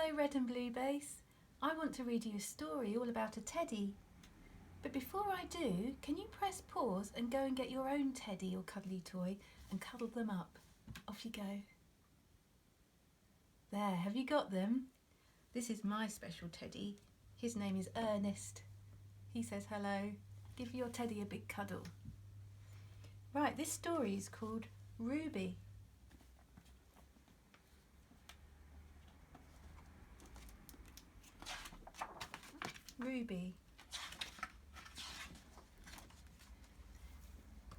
Hello, Red and Blue Base. I want to read you a story all about a teddy. But before I do, can you press pause and go and get your own teddy or cuddly toy and cuddle them up? Off you go. There, have you got them? This is my special teddy. His name is Ernest. He says hello. Give your teddy a big cuddle. Right, this story is called Ruby.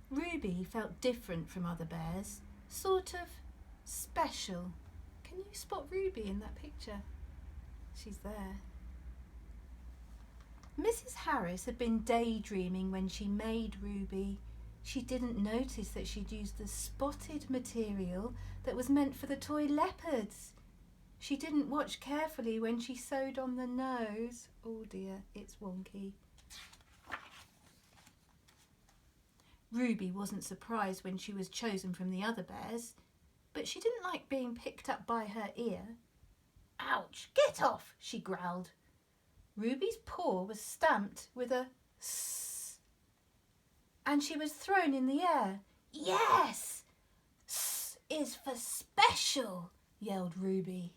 Ruby felt different from other bears, sort of special. Can you spot Ruby in that picture? She's there. Mrs. Harris had been daydreaming when she made Ruby. She didn't notice that she'd used the spotted material that was meant for the toy leopards. She didn't watch carefully when she sewed on the nose. Oh dear, it's wonky. Ruby wasn't surprised when she was chosen from the other bears, but she didn't like being picked up by her ear. Ouch, get off, she growled. Ruby's paw was stamped with a S, and she was thrown in the air. Yes! S is for special, yelled Ruby.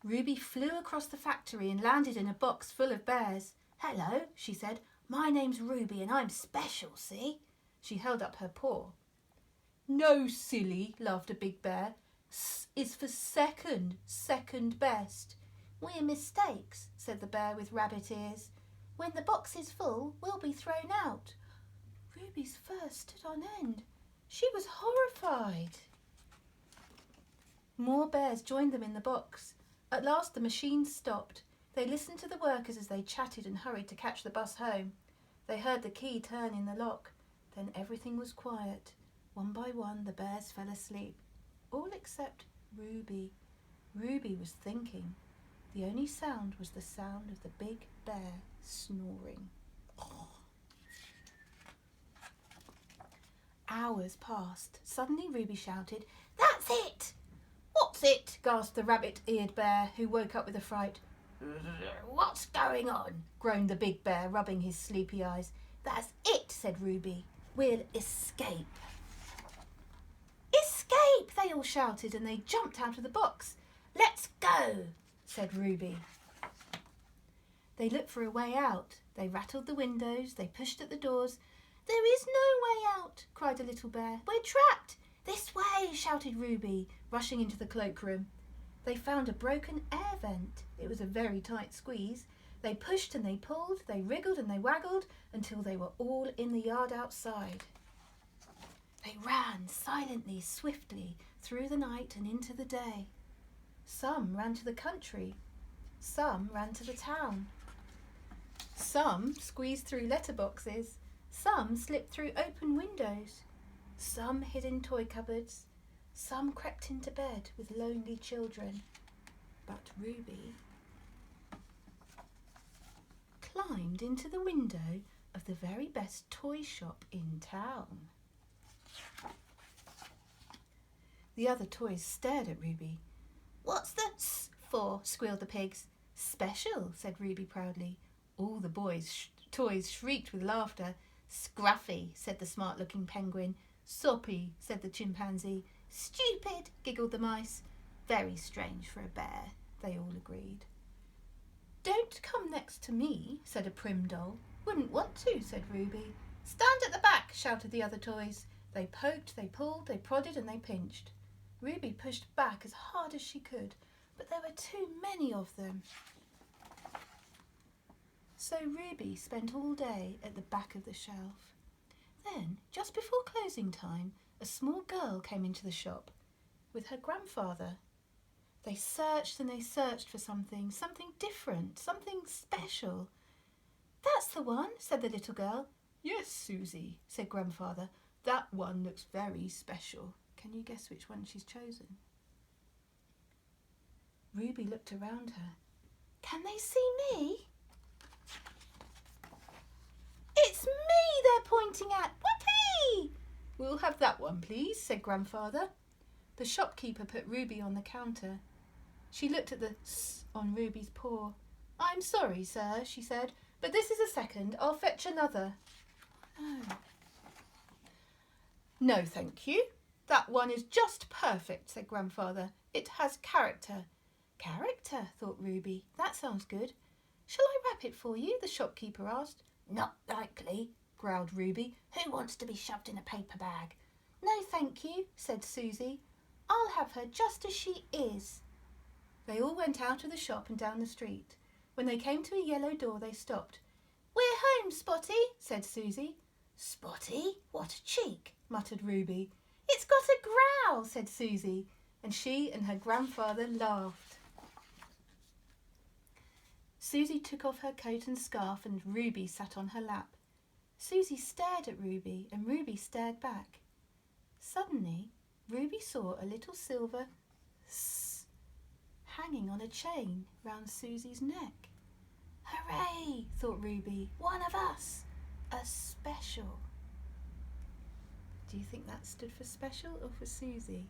Ruby flew across the factory and landed in a box full of bears. Hello, she said. My name's Ruby and I'm special, see? She held up her paw. No, silly, laughed a big bear. S is for second best. We're mistakes, said the bear with rabbit ears. When the box is full, we'll be thrown out. Ruby's fur stood on end. She was horrified. More bears joined them in the box. At last the machine stopped. They listened to the workers as they chatted and hurried to catch the bus home. They heard the key turn in the lock. Then everything was quiet. One by one the bears fell asleep. All except Ruby. Ruby was thinking. The only sound was the sound of the big bear snoring. Hours passed. Suddenly Ruby shouted, "That's it!" "What's it?" gasped the rabbit-eared bear, who woke up with a fright. "What's going on?" groaned the big bear, rubbing his sleepy eyes. "That's it," said Ruby. "We'll escape." "Escape!" they all shouted, and they jumped out of the box. "Let's go," said Ruby. They looked for a way out. They rattled the windows. They pushed at the doors. "There is no way out," cried a little bear. "We're trapped." "This way," shouted Ruby, rushing into the cloakroom. They found a broken air vent. It was a very tight squeeze. They pushed and they pulled, they wriggled and they waggled until they were all in the yard outside. They ran silently, swiftly, through the night and into the day. Some ran to the country. Some ran to the town. Some squeezed through letterboxes. Some slipped through open windows. Some hid in toy cupboards. Some crept into bed with lonely children. But Ruby climbed into the window of the very best toy shop in town. The other toys stared at Ruby. "What's the S for?" squealed the pigs. "Special," said Ruby proudly. All the toys shrieked with laughter. "Scruffy," said the smart-looking penguin. "Soppy," said the chimpanzee. "Stupid," giggled the mice. "Very strange for a bear," they all agreed. "Don't come next to me," said a prim doll. "Wouldn't want to," said Ruby. "Stand at the back," shouted the other toys. They poked, they pulled, they prodded and they pinched. Ruby pushed back as hard as she could, but there were too many of them. So Ruby spent all day at the back of the shelf. Then, just before closing time, a small girl came into the shop with her grandfather. They searched and they searched for something different, something special. "That's the one," said the little girl. "Yes, Susie," said Grandfather. "That one looks very special." Can you guess which one she's chosen? Ruby looked around her. "Can they see me?" "It's me they're pointing at! Whoopee!" "We'll have that one, please," said Grandfather. The shopkeeper put Ruby on the counter. She looked at the S on Ruby's paw. "I'm sorry, sir," she said, "but this is a second. I'll fetch another." "Oh." "No, thank you. That one is just perfect," said Grandfather. "It has character." "Character," thought Ruby. "That sounds good. Shall I wrap it for you?" the shopkeeper asked. "Not likely," growled Ruby. "Who wants to be shoved in a paper bag?" "No, thank you," said Susie. "I'll have her just as she is." They all went out of the shop and down the street. When they came to a yellow door, they stopped. "We're home, Spotty," said Susie. "Spotty? What a cheek," muttered Ruby. "It's got a growl," said Susie, and she and her grandfather laughed. Susie took off her coat and scarf and Ruby sat on her lap. Susie stared at Ruby and Ruby stared back. Suddenly, Ruby saw a little silver S hanging on a chain round Susie's neck. "Hooray!" thought Ruby. "One of us! A special!" Do you think that stood for special or for Susie?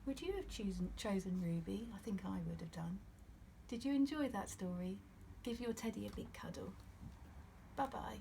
Would you have chosen Ruby? I think I would have done. Did you enjoy that story? Give your teddy a big cuddle. Bye-bye.